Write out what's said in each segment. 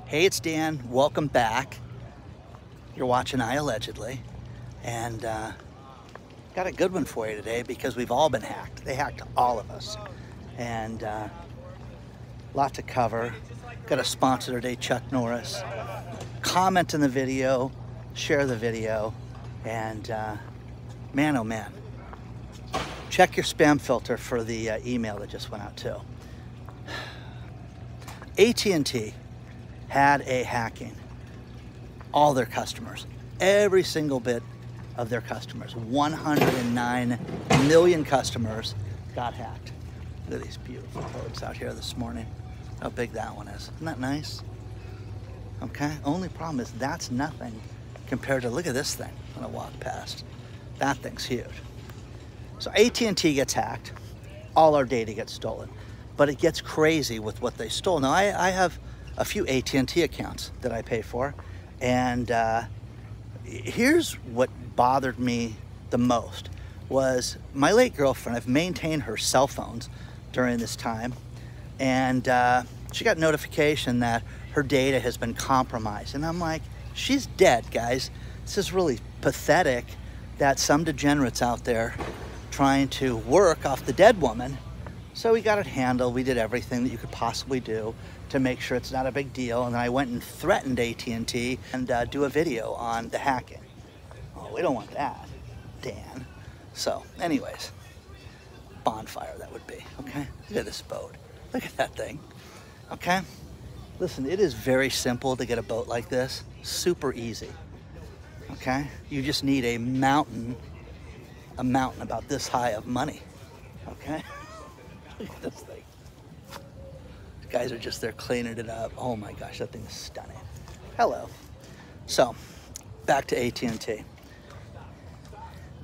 Hey, it's Dan. Welcome back. You're watching iAllegedly, and got a good one for you today because we've all been hacked. They hacked all of us, and lot to cover. Got a sponsor today, Chuck Norris. Comment in the video, share the video, and man, oh man, check your spam filter for the email that just went out too. AT&T had a hacking all their customers, every single bit of their customers. 109 million customers got hacked. Look at these beautiful birds out here this morning. How big that one is. Isn't that nice? Okay, only problem is that's nothing compared to, look at this thing when I walk past. That thing's huge. So AT&T gets hacked, all our data gets stolen, but it gets crazy with what they stole. Now I have a few AT&T accounts that I pay for, and here's what bothered me the most was my late girlfriend. I've maintained her cell phones during this time, and she got notification that her data has been compromised, and I'm like, she's dead, guys. This is really pathetic that some degenerates out there trying to work off the dead woman. So we got it handled. We did everything that you could possibly do to make sure it's not a big deal. And then I went and threatened AT&T and do a video on the hacking. Oh, we don't want that, Dan. So anyways, bonfire that would be, okay? Look at this boat. Look at that thing, okay? Listen, it is very simple to get a boat like this. Super easy, okay? You just need a mountain about this high of money, okay? Look at this thing. The guys are just there cleaning it up. Oh my gosh, that thing is stunning. Hello. So, back to AT&T.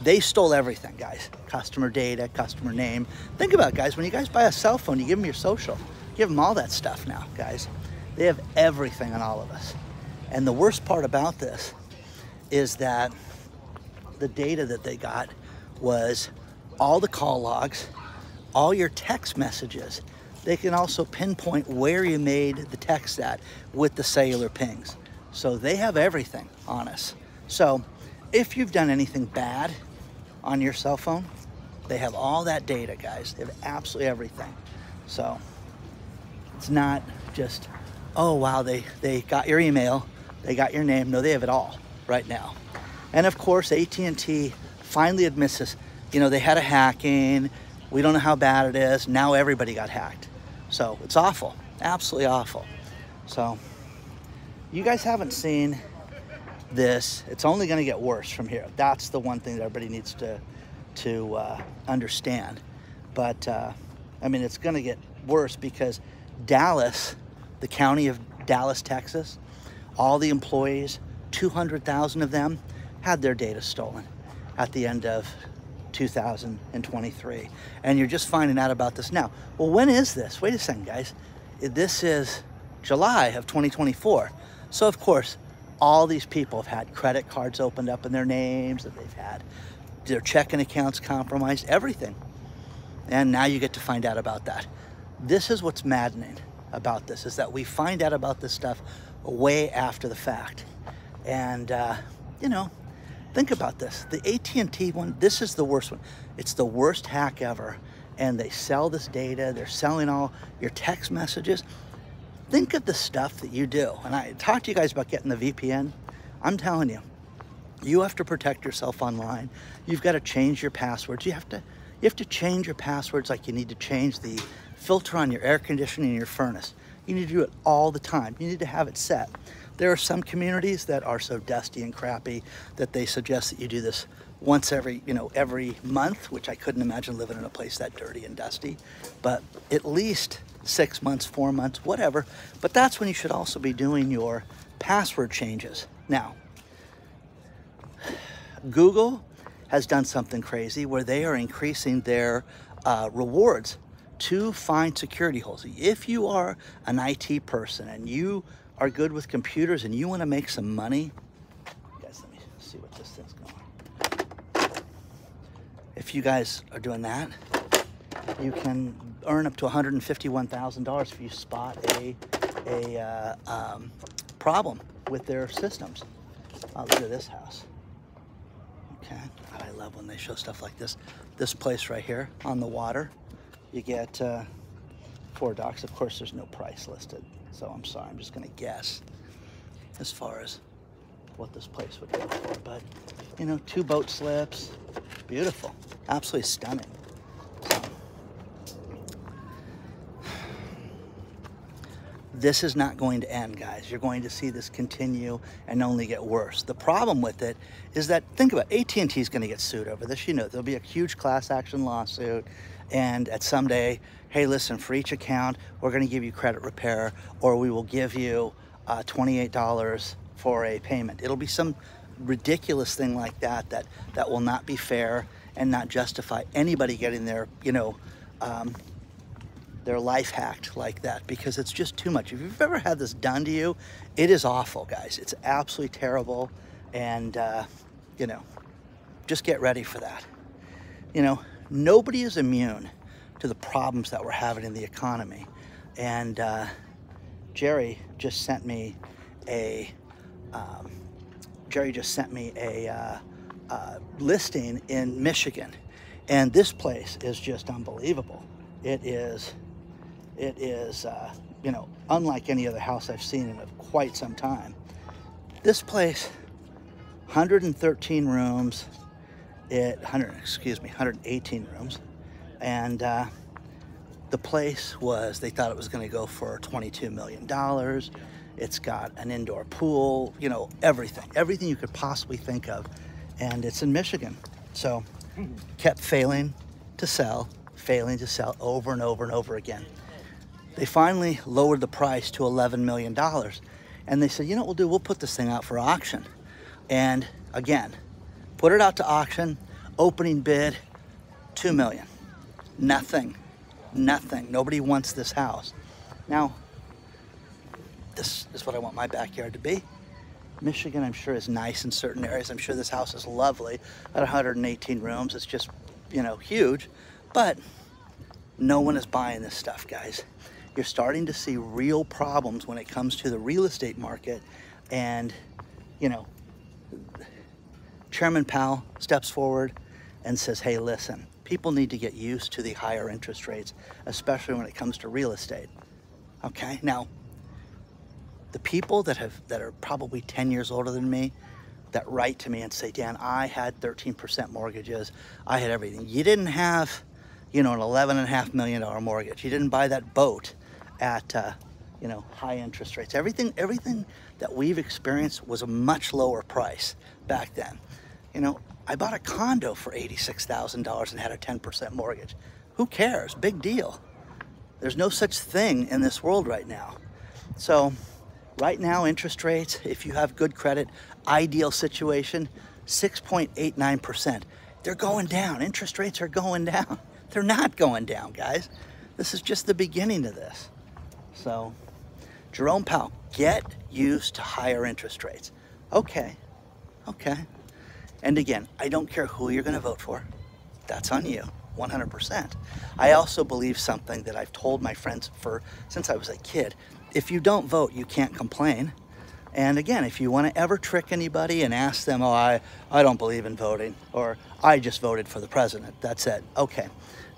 They stole everything, guys. Customer data, customer name. Think about it, guys. When you guys buy a cell phone, you give them your social. You give them all that stuff now, guys. They have everything on all of us. And the worst part about this is that the data that they got was all the call logs, all your text messages. They can also pinpoint where you made the text at with the cellular pings. So they have everything on us. So if you've done anything bad on your cell phone, they have all that data, guys. They have absolutely everything. So it's not just, oh wow, they got your email, they got your name. No, they have it all right now. And of course, AT&T finally admits this. You know, they had a hacking. We don't know how bad it is. Now everybody got hacked. So it's awful, absolutely awful. So you guys haven't seen this. It's only gonna get worse from here. That's the one thing that everybody needs to understand. But I mean, it's gonna get worse because Dallas, the county of Dallas, Texas, all the employees, 200,000 of them had their data stolen at the end of 2023, and you're just finding out about this now. Well, when is this? Wait a second, guys. This is July of 2024. So of course, all these people have had credit cards opened up in their names, that they've had their checking accounts compromised, everything. And now you get to find out about that. This is what's maddening about this, is that we find out about this stuff way after the fact. And you know, think about this. The AT&T one, this is the worst one. It's the worst hack ever. And they sell this data. They're selling all your text messages. Think of the stuff that you do. And I talked to you guys about getting the VPN. I'm telling you, you have to protect yourself online. You've got to change your passwords. You have to change your passwords like you need to change the filter on your air conditioning in your furnace. You need to do it all the time. You need to have it set. There are some communities that are so dusty and crappy that they suggest that you do this once every month, which I couldn't imagine living in a place that dirty and dusty, but at least 6 months, 4 months, whatever. But that's when you should also be doing your password changes. Now, Google has done something crazy where they are increasing their rewards to find security holes. If you are an IT person and you are good with computers and you want to make some money, guys, let me see what this thing's going. If you guys are doing that, you can earn up to $151,000 if you spot a problem with their systems. Oh, look at this house. Okay, I love when they show stuff like this. This place right here on the water, you get 4 docks. Of course, there's no price listed, so I'm sorry, I'm just gonna guess as far as what this place would go for. But, you know, 2 boat slips, beautiful, absolutely stunning. So, this is not going to end, guys. You're going to see this continue and only get worse. The problem with it is that, think about it, AT&T is going to get sued over this. You know, there'll be a huge class action lawsuit, and at someday, hey, listen, for each account, we're going to give you credit repair, or we will give you $28 for a payment. It'll be some ridiculous thing like that that will not be fair and not justify anybody getting their, you know, their life hacked like that, because it's just too much. If you've ever had this done to you, it is awful, guys. It's absolutely terrible, and you know, just get ready for that. You know, nobody is immune to the problems that we're having in the economy, and Jerry just sent me a listing in Michigan, and this place is just unbelievable. It is, you know, unlike any other house I've seen in quite some time. This place, 113 rooms, 118 rooms, and the place was, they thought it was going to go for $22 million. It's got an indoor pool, you know, everything you could possibly think of, and it's in Michigan. So, kept failing to sell over and over and over again. They finally lowered the price to $11 million. And they said, you know what we'll do? We'll put this thing out for auction. And again, put it out to auction, opening bid, $2 million. Nothing. Nobody wants this house. Now, this is what I want my backyard to be. Michigan, I'm sure, is nice in certain areas. I'm sure this house is lovely at 118 rooms. It's just, you know, huge. But no one is buying this stuff, guys. You're starting to see real problems when it comes to the real estate market. And, you know, Chairman Powell steps forward and says, hey, listen, people need to get used to the higher interest rates, especially when it comes to real estate. Okay? Now, the people that are probably 10 years older than me, that write to me and say, Dan, I had 13% mortgages. I had everything. You didn't have, you know, an $11.5 million mortgage. You didn't buy that boat at, you know, high interest rates. Everything that we've experienced was a much lower price back then. You know, I bought a condo for $86,000 and had a 10% mortgage. Who cares? Big deal. There's no such thing in this world right now. So, right now, interest rates, if you have good credit, ideal situation, 6.89%. They're going down. Interest rates are going down. They're not going down, guys. This is just the beginning of this. So, Jerome Powell, get used to higher interest rates. Okay. And again, I don't care who you're going to vote for. That's on you, 100%. I also believe something that I've told my friends since I was a kid. If you don't vote, you can't complain. And again, if you want to ever trick anybody and ask them, oh, I don't believe in voting, or I just voted for the president, that's it. Okay.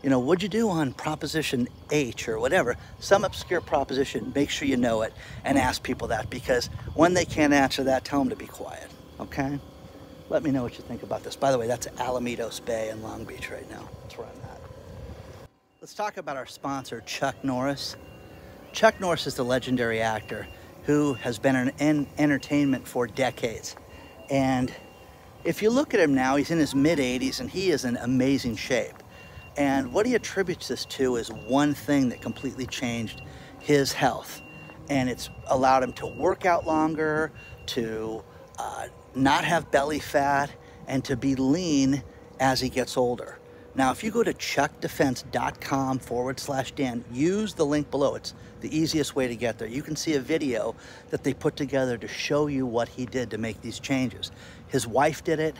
You know, what'd you do on Proposition H or whatever? Some obscure proposition, make sure you know it and ask people that, because when they can't answer that, tell them to be quiet, okay? Let me know what you think about this. By the way, that's Alamitos Bay in Long Beach right now. That's where I'm at. Let's talk about our sponsor, Chuck Norris. Chuck Norris is the legendary actor who has been in entertainment for decades. And if you look at him now, he's in his mid-80s and he is in amazing shape. And what he attributes this to is one thing that completely changed his health. And it's allowed him to work out longer, to not have belly fat, and to be lean as he gets older. Now, if you go to chuckdefense.com/Dan, use the link below. It's the easiest way to get there. You can see a video that they put together to show you what he did to make these changes. His wife did it.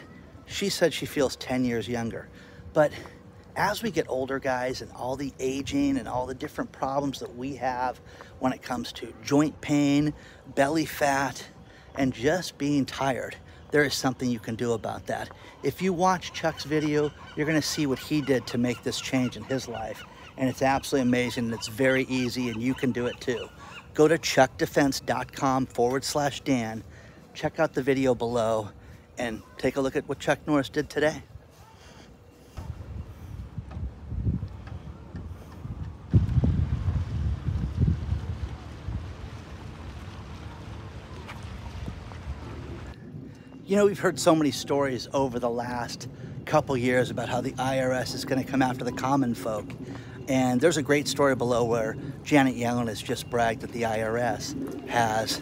She said she feels 10 years younger. But as we get older, guys, and all the aging and all the different problems that we have when it comes to joint pain, belly fat, and just being tired, there is something you can do about that. If you watch Chuck's video, you're gonna see what he did to make this change in his life. And it's absolutely amazing, and it's very easy, and you can do it too. Go to chuckdefense.com/Dan, check out the video below, and take a look at what Chuck Norris did today. You know, we've heard so many stories over the last couple years about how the IRS is going to come after the common folk. And there's a great story below where Janet Yellen has just bragged that the IRS has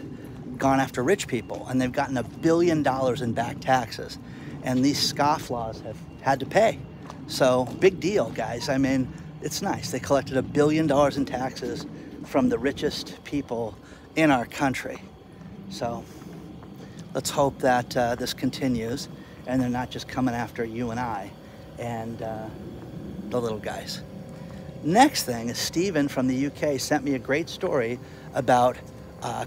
gone after rich people, and they've gotten $1 billion in back taxes. And these scofflaws have had to pay. So big deal, guys. I mean, it's nice. They collected $1 billion in taxes from the richest people in our country. So let's hope that this continues and they're not just coming after you and I and the little guys. Next thing is Stephen from the UK sent me a great story about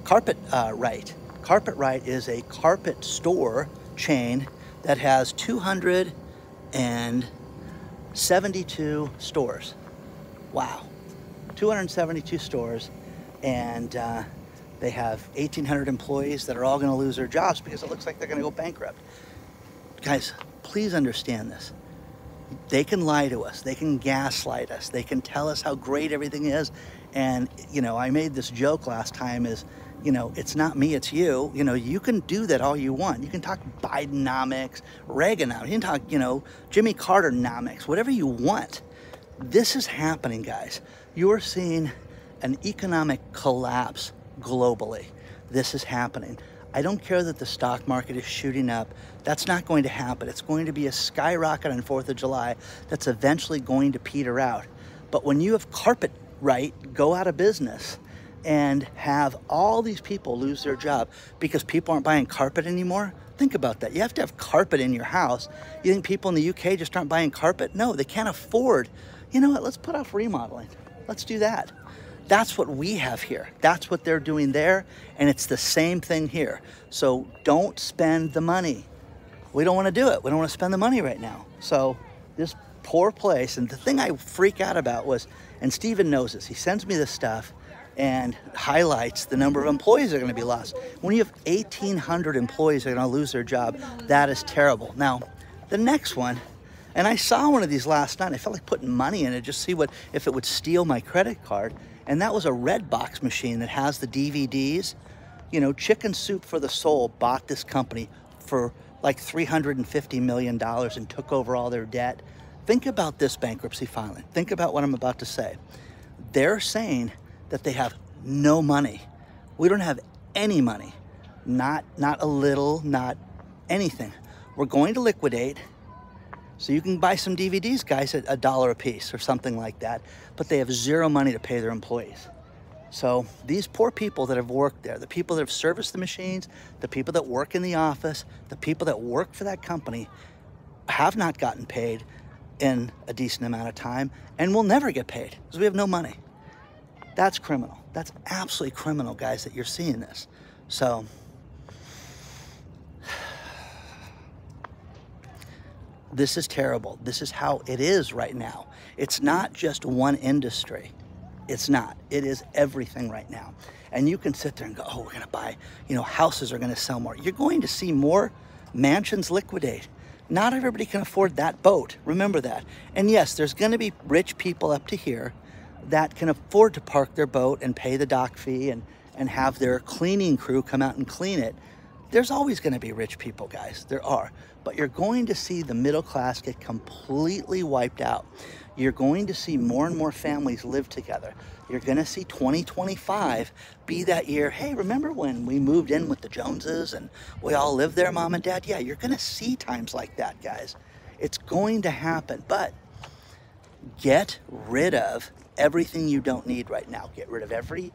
Carpet-Rite. Carpet-Rite is a carpet store chain that has 272 stores. Wow, 272 stores, and they have 1,800 employees that are all going to lose their jobs because it looks like they're going to go bankrupt. Guys, please understand this. They can lie to us. They can gaslight us. They can tell us how great everything is. And, you know, I made this joke last time is, you know, it's not me, it's you. You know, you can do that all you want. You can talk Bidenomics, Reaganomics. You can talk, you know, Jimmy Carter-nomics, whatever you want. This is happening, guys. You're seeing an economic collapse globally. This is happening. I don't care that the stock market is shooting up. That's not going to happen. It's going to be a skyrocket on 4th of July that's eventually going to peter out. But when you have Carpet-Rite go out of business and have all these people lose their job because people aren't buying carpet anymore, think about that. You have to have carpet in your house. You think people in the UK just aren't buying carpet? No, they can't afford. You know what? Let's put off remodeling. Let's do that. That's what we have here. That's what they're doing there, and it's the same thing here. So don't spend the money. We don't want to do it. We don't want to spend the money right now. So this poor place, and the thing I freak out about was, and Steven knows this, he sends me this stuff and highlights the number of employees that are going to be lost. When you have 1,800 employees that are going to lose their job, that is terrible. Now, the next one, and I saw one of these last night. I felt like putting money in it, just see if it would steal my credit card. And that was a Redbox machine that has the DVDs. You know, Chicken Soup for the Soul bought this company for like $350 million and took over all their debt. Think about this bankruptcy filing. Think about what I'm about to say. They're saying that they have no money. We don't have any money. Not a little, not anything. We're going to liquidate. So you can buy some DVDs, guys, at $1 a piece or something like that, but they have zero money to pay their employees. So these poor people that have worked there, the people that have serviced the machines, the people that work in the office, the people that work for that company have not gotten paid in a decent amount of time and will never get paid because we have no money. That's criminal. That's absolutely criminal, guys, that you're seeing this. So this is terrible. This is how it is right now. It's not just one industry. It's not. It is everything right now. And you can sit there and go, oh, we're going to buy, you know, houses are going to sell more. You're going to see more mansions liquidate. Not everybody can afford that boat. Remember that. And yes, there's going to be rich people up to here that can afford to park their boat and pay the dock fee and have their cleaning crew come out and clean it. There's always going to be rich people, guys. There are. But you're going to see the middle class get completely wiped out. You're going to see more and more families live together. You're going to see 2025 be that year. Hey, remember when we moved in with the Joneses and we all lived there, Mom and Dad? Yeah, you're going to see times like that, guys. It's going to happen. But get rid of everything you don't need right now. Get rid of every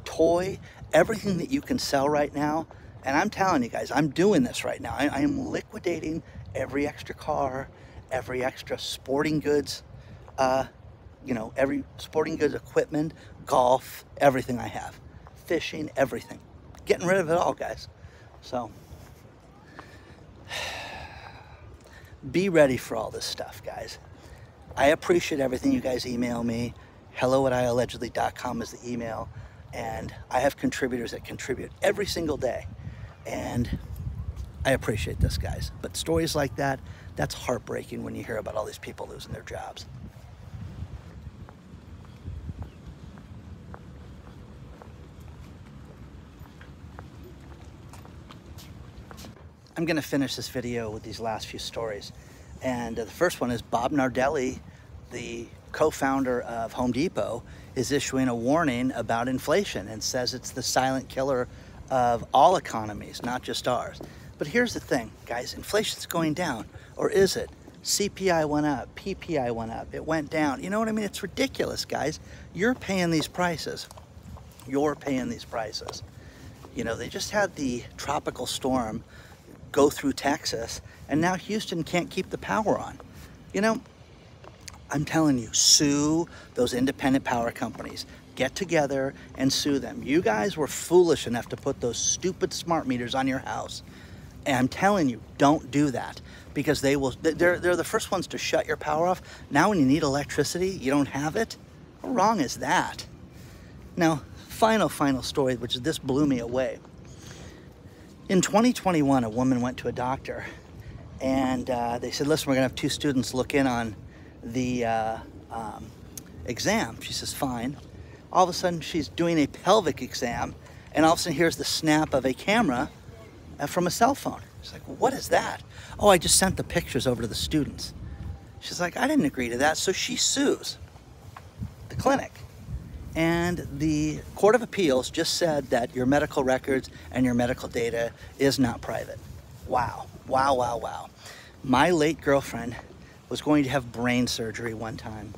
toy, everything that you can sell right now. And I'm telling you guys, I'm doing this right now. I am liquidating every extra car, every extra sporting goods, every sporting goods equipment, golf, everything I have, fishing, everything. Getting rid of it all, guys. So be ready for all this stuff, guys. I appreciate everything you guys email me. hello@iallegedly.com is the email. And I have contributors that contribute every single day. And I appreciate this, guys. But stories like that, that's heartbreaking when you hear about all these people losing their jobs. I'm going to finish this video with these last few stories. And the first one is Bob Nardelli, the co-founder of Home Depot, is issuing a warning about inflation and says it's the silent killer of all economies, not just ours. But here's the thing, guys, inflation's going down, or is it? CPI went up, PPI went up, it went down. You know what I mean? It's ridiculous, guys. You're paying these prices. You're paying these prices. You know, they just had the tropical storm go through Texas, and now Houston can't keep the power on. You know, I'm telling you, sue those independent power companies. Get together and sue them. You guys were foolish enough to put those stupid smart meters on your house. And I'm telling you, don't do that, because they're the first ones to shut your power off. Now when you need electricity, you don't have it? How wrong is that? Now, final story, which is this blew me away. In 2021, a woman went to a doctor, and they said, listen, we're gonna have 2 students look in on the exam. She says, fine. All of a sudden, she's doing a pelvic exam, and all of a sudden, here's the snap of a camera from a cell phone. She's like, what is that? Oh, I just sent the pictures over to the students. She's like, I didn't agree to that, so she sues the clinic. And the Court of Appeals just said that your medical records and your medical data is not private. Wow, wow, wow, wow. My late girlfriend was going to have brain surgery one time.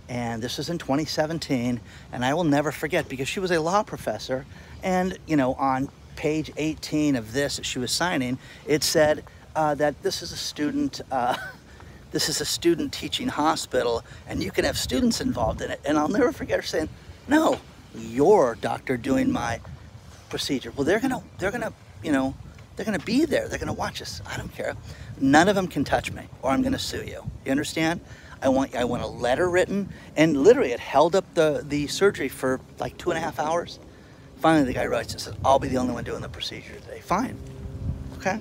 And this was in 2017, and I will never forget, because she was a law professor, and, you know, on page 18 of this that she was signing, it said that this is a student teaching hospital, and you can have students involved in it. And I'll never forget her saying, no, your doctor doing my procedure. Well, they're gonna be there. They're gonna watch us. I don't care. None of them can touch me, or I'm gonna sue you. You understand? I want a letter written, and literally it held up the surgery for like 2.5 hours. Finally, the guy writes and says, I'll be the only one doing the procedure today. Fine. Okay?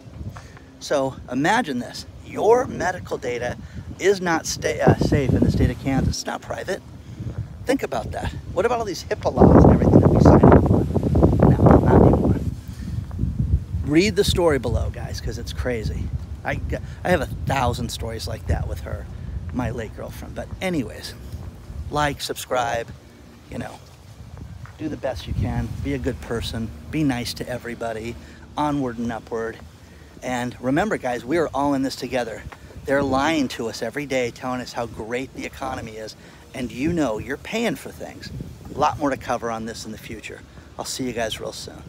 So imagine this. Your medical data is not safe in the state of Kansas. It's not private. Think about that. What about all these HIPAA laws and everything that we signed up for? No, not anymore. Read the story below, guys, because it's crazy. I have 1,000 stories like that with her, my late girlfriend. But anyways, like, subscribe, you know, do the best you can. Be a good person. Be nice to everybody. Onward and upward. And remember, guys, we are all in this together. They're lying to us every day, telling us how great the economy is. And you know, you're paying for things. A lot more to cover on this in the future. I'll see you guys real soon.